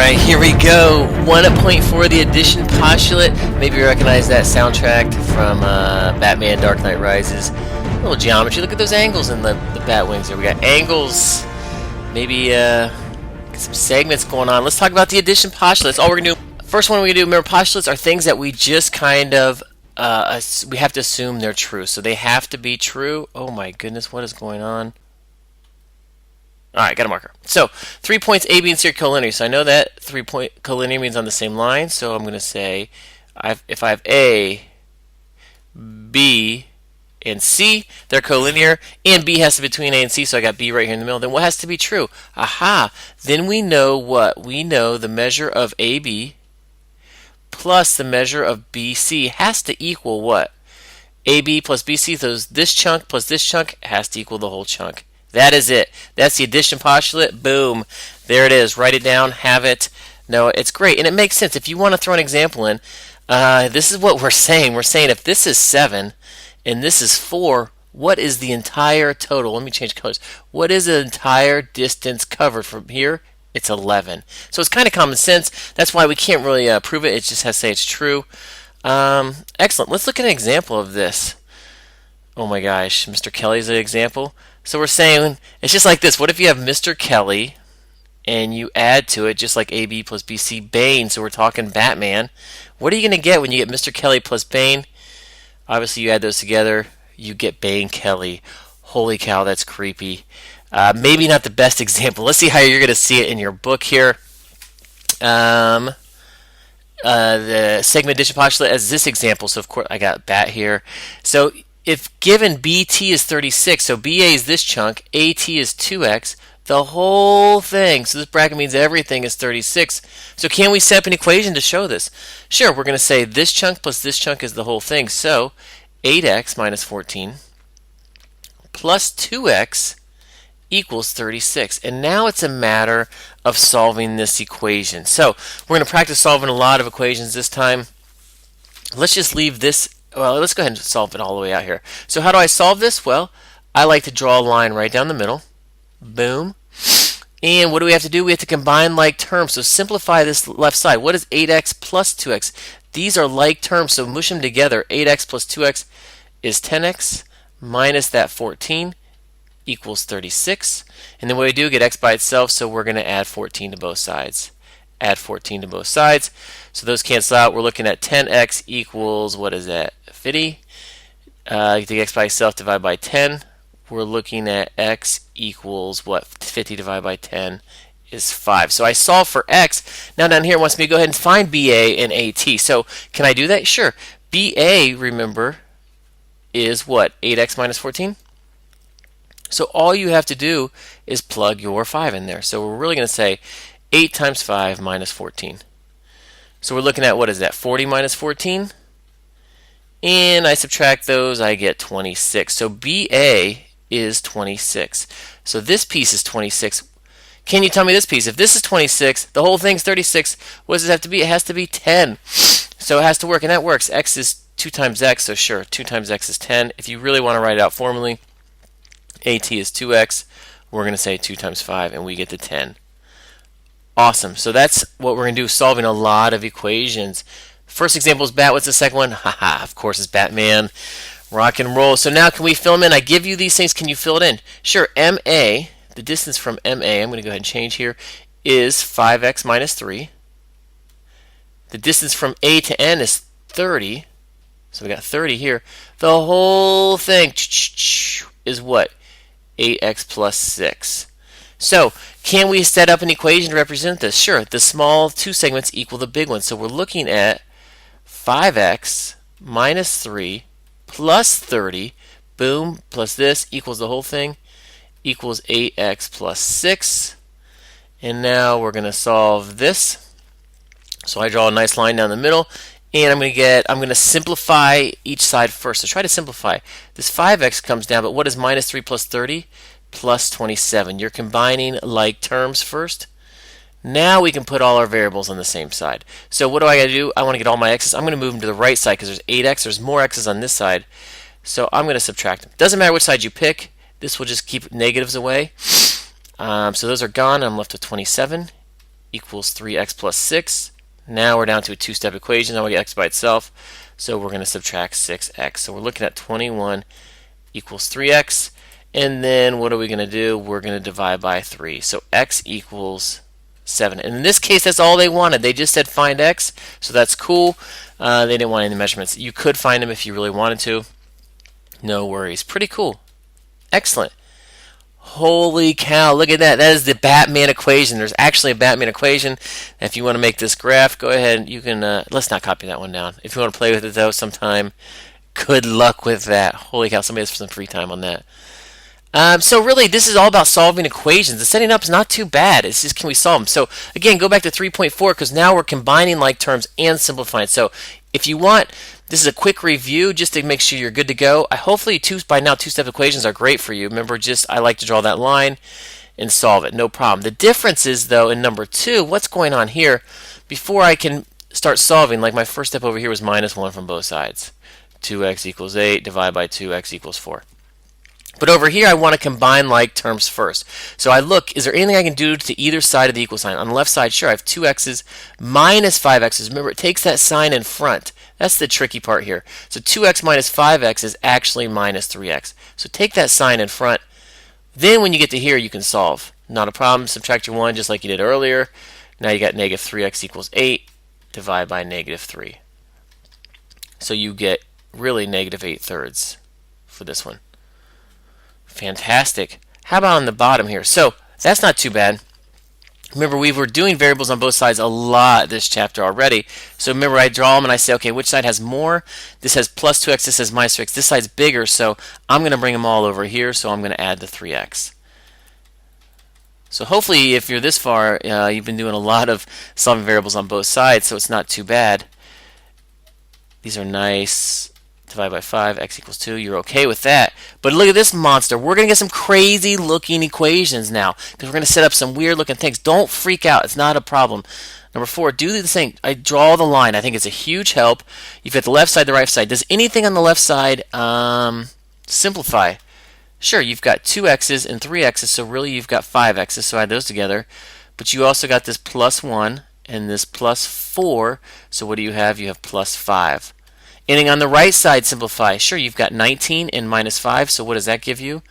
Alright, here we go. 1.4, the addition postulate. Maybe you recognize that soundtrack from Batman Dark Knight Rises. A little geometry. Look at those angles in the bat wings there. We got angles. Maybe some segments going on. Let's talk about the addition postulate. That's all we're going to do. First one we're going to do, remember, postulates are things that we just kind of, we have to assume they're true. So they have to be true. Oh my goodness, what is going on? Alright, got a marker. So, 3 points A, B, and C are collinear. So I know that 3-point collinear means on the same line. So I'm going to say, if I have A, B, and C, they're collinear, and B has to be between A and C, so I got B right here in the middle. Then what has to be true? Aha! Then we know what? We know the measure of AB plus the measure of BC has to equal what? AB plus BC, so this chunk plus this chunk has to equal the whole chunk. That is it. That's the addition postulate. Boom. There it is. Write it down. Have it. No, it's great. And it makes sense. If you want to throw an example in, this is what we're saying. We're saying if this is 7 and this is 4, what is the entire total? Let me change colors. What is the entire distance covered from here? It's 11. So it's kind of common sense. That's why we can't really prove it. It just has to say it's true. Excellent. Let's look at an example of this. Oh my gosh. Mr. Kelly's an example. So we're saying, it's just like this. What if you have Mr. Kelly and you add to it, just like AB plus BC, Bane, so we're talking Batman. What are you going to get when you get Mr. Kelly plus Bane? Obviously, you add those together, you get Bane Kelly. Holy cow, that's creepy. Maybe not the best example. Let's see how you're going to see it in your book here. The segment addition postulate as this example. So, of course, I got Bat here. So, if given BT is 36, so BA is this chunk, AT is 2x, the whole thing, so this bracket means everything is 36. So can we set up an equation to show this? Sure, we're going to say this chunk plus this chunk is the whole thing. So 8x minus 14 plus 2x equals 36. And now it's a matter of solving this equation. So we're going to practice solving a lot of equations this time. Let's just leave this. Well, let's go ahead and solve it all the way out here. So how do I solve this? Well, I like to draw a line right down the middle. Boom. And what do we have to do? We have to combine like terms. So simplify this left side. What is 8x plus 2x? These are like terms, so mush them together. 8x plus 2x is 10x minus that 14 equals 36. And then what we do, get x by itself, so we're going to add 14 to both sides. Add 14 to both sides. So those cancel out. We're looking at 10x equals, what is that, 50? Take x by itself, divide by 10. We're looking at x equals, what, 50 divided by 10 is 5. So I solve for x. Now down here it wants me to go ahead and find BA and AT. So can I do that? Sure. BA, remember, is what, 8x minus 14? So all you have to do is plug your 5 in there. So we're really going to say 8 times 5 minus 14. So we're looking at, what is that, 40 minus 14? And I subtract those, I get 26. So BA is 26. So this piece is 26. Can you tell me this piece? If this is 26, the whole thing's 36, what does it have to be? It has to be 10. So it has to work, and that works. X is 2 times x, so sure, 2 times x is 10. If you really want to write it out formally, AT is 2x. We're going to say 2 times 5, and we get to 10. Awesome. So that's what we're going to do, solving a lot of equations. First example is Bat. What's the second one? Haha, of course it's Batman. Rock and roll. So now can we fill them in? I give you these things. Can you fill it in? Sure. MA, the distance from MA, I'm going to go ahead and change here, is 5x minus 3. The distance from A to N is 30. So we got 30 here. The whole thing is what? 8x plus 6. So, can we set up an equation to represent this? Sure, the small two segments equal the big one. So we're looking at 5x minus 3 plus 30, boom, plus this equals the whole thing, equals 8x plus 6. And now we're going to solve this. So I draw a nice line down the middle, and I'm going to simplify each side first. So try to simplify. This 5x comes down, but what is minus 3 plus 30? Plus 27. You're combining like terms first. Now we can put all our variables on the same side. So what do I got to do? I want to get all my x's. I'm going to move them to the right side because there's 8x. There's more x's on this side. So I'm going to subtract them. Doesn't matter which side you pick. This will just keep negatives away. So those are gone. I'm left with 27 equals 3x plus 6. Now we're down to a two-step equation. Now we get x by itself. So we're going to subtract 6x. So we're looking at 21 equals 3x. And then what are we going to do? We're going to divide by 3. So x equals 7. And in this case, that's all they wanted. They just said find x. So that's cool. They didn't want any measurements. You could find them if you really wanted to. No worries. Pretty cool. Excellent. Holy cow, look at that. That is the Batman equation. There's actually a Batman equation. If you want to make this graph, go ahead. You can, let's not copy that one down. If you want to play with it, though, sometime, good luck with that. Holy cow, somebody has some free time on that. So really, this is all about solving equations. The setting up is not too bad. It's just, can we solve them? So again, go back to 3.4 because now we're combining like terms and simplifying. So if you want, this is a quick review just to make sure you're good to go. Hopefully, by now, two-step equations are great for you. Remember, I like to draw that line and solve it. No problem. The difference is, though, in number 2, what's going on here? Before I can start solving, like my first step over here was minus 1 from both sides. 2x equals 8, divide by 2x equals 4. But over here, I want to combine like terms first. So I look, is there anything I can do to either side of the equal sign? On the left side, sure, I have 2x's minus 5x's. Remember, it takes that sign in front. That's the tricky part here. So 2x minus 5x is actually minus 3x. So take that sign in front. Then when you get to here, you can solve. Not a problem. Subtract your 1 just like you did earlier. Now you got negative 3x equals 8. Divide by negative 3. So you get really negative 8/3 for this one. Fantastic. How about on the bottom here? So that's not too bad. Remember, we were doing variables on both sides a lot this chapter already. So remember, I draw them and I say, okay, which side has more? This has plus 2x, this has minus 3x. This side's bigger, so I'm going to bring them all over here, so I'm going to add the 3x. So hopefully, if you're this far, you've been doing a lot of solving variables on both sides, so it's not too bad. These are nice. Divide by 5, x equals 2. You're okay with that. But look at this monster. We're going to get some crazy looking equations now because we're going to set up some weird looking things. Don't freak out. It's not a problem. Number 4, do the same. I draw the line. I think it's a huge help. You've got the left side, the right side. Does anything on the left side simplify? Sure, you've got 2x's and 3x's, so really you've got 5x's, so add those together. But you also got this plus 1 and this plus 4, so what do you have? You have plus 5. Anything on the right side simplify. Sure, you've got 19 and minus 5, so what does that give you?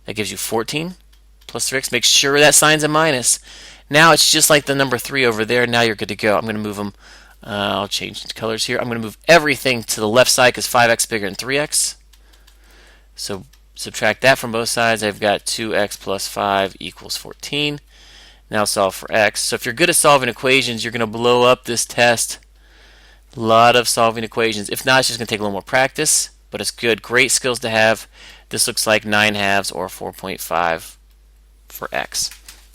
That gives you 14 plus 3x. Make sure that sign's a minus. Now it's just like the number 3 over there. Now you're good to go. I'm going to move them. I'll change the colors here. I'm going to move everything to the left side because 5x bigger than 3x. So subtract that from both sides. I've got 2x plus 5 equals 14. Now solve for x. So if you're good at solving equations, you're going to blow up this test. A lot of solving equations. If not, it's just going to take a little more practice, but it's good. Great skills to have. This looks like 9/2 or 4.5 for x.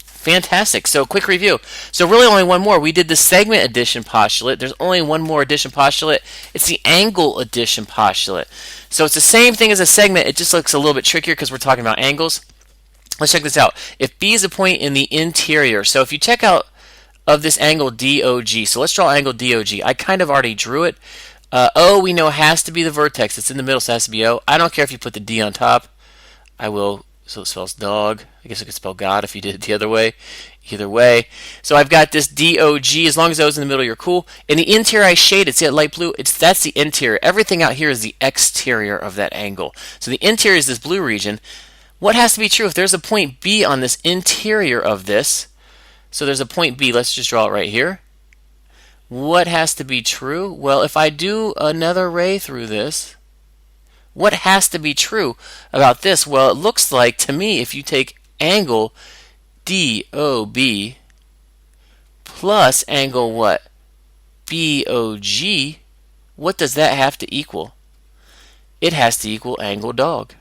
Fantastic. So quick review. So really only one more. We did the segment addition postulate. There's only one more addition postulate. It's the angle addition postulate. So it's the same thing as a segment. It just looks a little bit trickier because we're talking about angles. Let's check this out. If B is a point in the interior, so if you check out of this angle DOG. So let's draw angle DOG. I kind of already drew it. O we know has to be the vertex. It's in the middle, so it has to be O. I don't care if you put the D on top. I will. So it spells dog. I guess I could spell God if you did it the other way. Either way. So I've got this DOG. As long as O's in the middle, you're cool. In the interior, I shaded. See that light blue? That's the interior. Everything out here is the exterior of that angle. So the interior is this blue region. What has to be true? If there's a point B on this interior of this, so there's a point B. Let's just draw it right here. What has to be true? Well, if I do another ray through this, what has to be true about this? Well, it looks like to me if you take angle DOB plus angle what? BOG, what does that have to equal? It has to equal angle dog.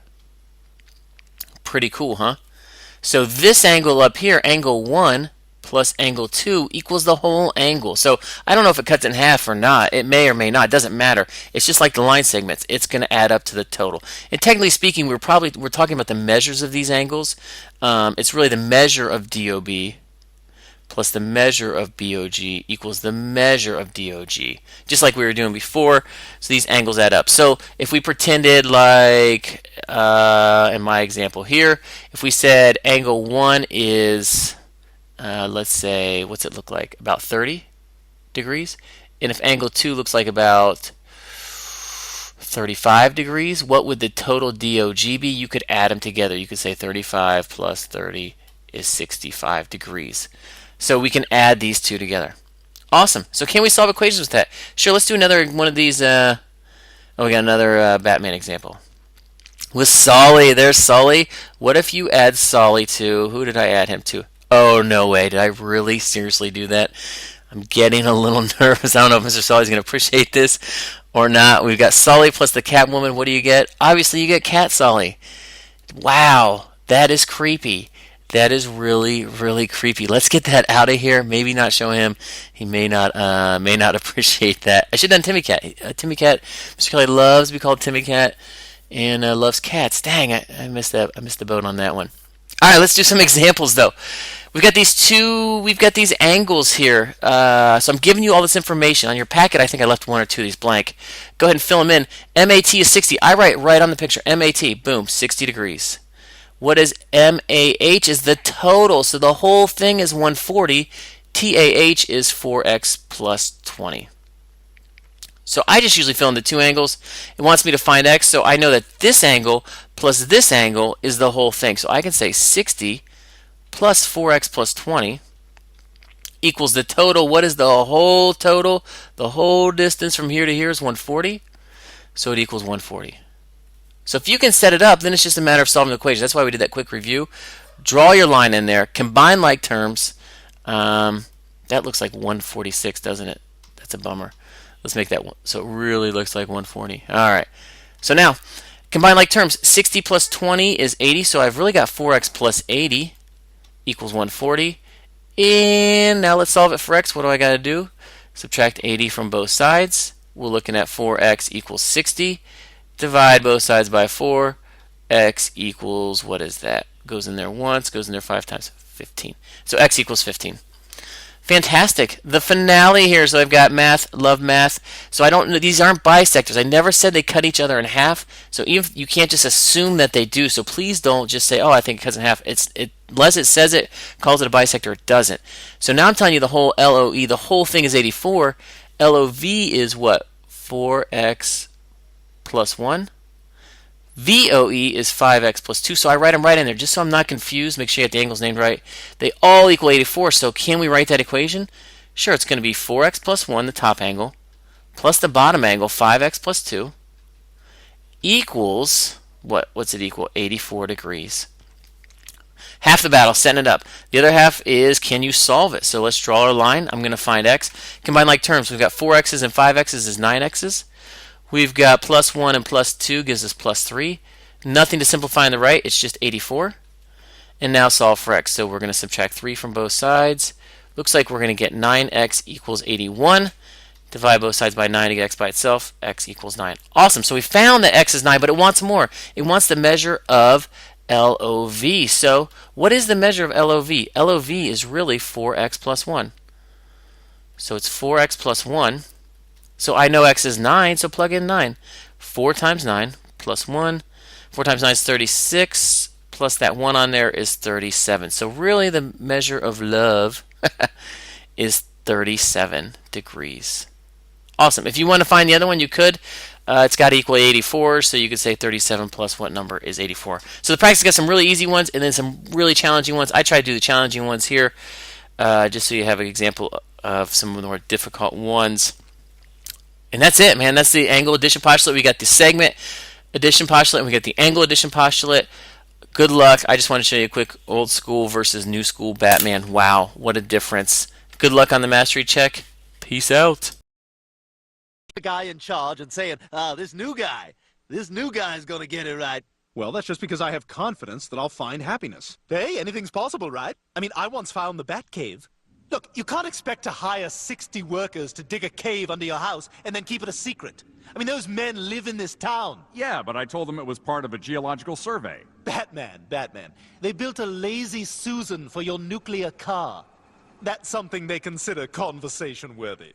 Pretty cool, huh? So this angle up here, angle 1, plus angle 2 equals the whole angle. So I don't know if it cuts in half or not. It may or may not. It doesn't matter. It's just like the line segments. It's going to add up to the total. And technically speaking, we're talking about the measures of these angles. It's really the measure of DOB plus the measure of BOG equals the measure of DOG. Just like we were doing before. So these angles add up. So if we pretended like in my example here, if we said angle 1 is let's say, what's it look like? About 30 degrees. And if angle 2 looks like about 35 degrees, what would the total DOG be? You could add them together. You could say 35 plus 30 is 65 degrees. So we can add these two together. Awesome. So can we solve equations with that? Sure, let's do another one of these. Oh, we got another Batman example. With Solly, there's Solly. What if you add Solly to, who did I add him to? Oh, no way. Did I really seriously do that? I'm getting a little nervous. I don't know if Mr. Solly's going to appreciate this or not. We've got Solly plus the Catwoman. What do you get? Obviously, you get Cat Solly. Wow, that is creepy. That is really, really creepy. Let's get that out of here. Maybe not show him. He may not appreciate that. I should have done Timmy Cat. Timmy Cat. Mr. Kelly loves to be called Timmy Cat and loves cats. Dang, I missed that. I missed the boat on that one. All right, let's do some examples though. We've got these angles here. So I'm giving you all this information. On your packet, I think I left one or two of these blank. Go ahead and fill them in. MAT is 60. I write right on the picture. MAT, boom, 60 degrees. What is MAH? Is the total. So the whole thing is 140. TAH is 4x plus 20. So I just usually fill in the two angles. It wants me to find x, so I know that this angle plus this angle is the whole thing. So I can say 60 plus 4x plus 20 equals the total. What is the whole total? The whole distance from here to here is 140. So it equals 140. So if you can set it up, then it's just a matter of solving the equation. That's why we did that quick review. Draw your line in there. Combine like terms. That looks like 146, doesn't it? That's a bummer. Let's make that one. So it really looks like 140. All right. So now, combine like terms. 60 plus 20 is 80. So I've really got 4x plus 80 equals 140. And now let's solve it for x. What do I got to do? Subtract 80 from both sides. We're looking at 4x equals 60. Divide both sides by 4. X equals, what is that? Goes in there once, goes in there 5 times. 15. So x equals 15. Fantastic. The finale here. So I've got math, love math. So I don't know, these aren't bisectors. I never said they cut each other in half. So even you can't just assume that they do. So please don't just say, oh, I think it cuts in half. Unless it says it, calls it a bisector, it doesn't. So now I'm telling you the whole LOE, the whole thing is 84. LOV is what? 4x plus 1. VOE is 5x plus 2. So I write them right in there just so I'm not confused. Make sure you get the angles named right. They all equal 84. So can we write that equation? Sure, it's going to be 4x plus 1, the top angle, plus the bottom angle, 5x plus 2, equals, what's it equal? 84 degrees. Half the battle, setting it up. The other half is, can you solve it? So let's draw our line. I'm going to find x. Combine like terms. We've got 4x's and 5x's is 9x's. We've got plus 1 and plus 2 gives us plus 3. Nothing to simplify on the right. It's just 84. And now solve for x. So we're going to subtract 3 from both sides. Looks like we're going to get 9x equals 81. Divide both sides by 9 to get x by itself. X equals 9. Awesome. So we found that x is 9, but it wants more. It wants the measure of LOV. So what is the measure of LOV? LOV is really 4x plus 1. So it's 4x plus 1. So I know x is 9, so plug in 9. 4 times 9 plus 1. 4 times 9 is 36, plus that 1 on there is 37. So really the measure of love is 37 degrees. Awesome. If you want to find the other one, you could. It's got to equal 84, so you could say 37 plus what number is 84. So the practice got some really easy ones and then some really challenging ones. I try to do the challenging ones here just so you have an example of some of the more difficult ones. And that's it, man. That's the angle addition postulate. We got the segment addition postulate, and we got the angle addition postulate. Good luck. I just want to show you a quick old school versus new school Batman. Wow, what a difference. Good luck on the mastery check. Peace out. The guy in charge and saying, this new guy's going to get it right. Well, that's just because I have confidence that I'll find happiness. Hey, anything's possible, right? I mean, I once found the Batcave. Look, you can't expect to hire 60 workers to dig a cave under your house and then keep it a secret. I mean, those men live in this town. Yeah, but I told them it was part of a geological survey. Batman. They built a Lazy Susan for your nuclear car. That's something they consider conversation worthy.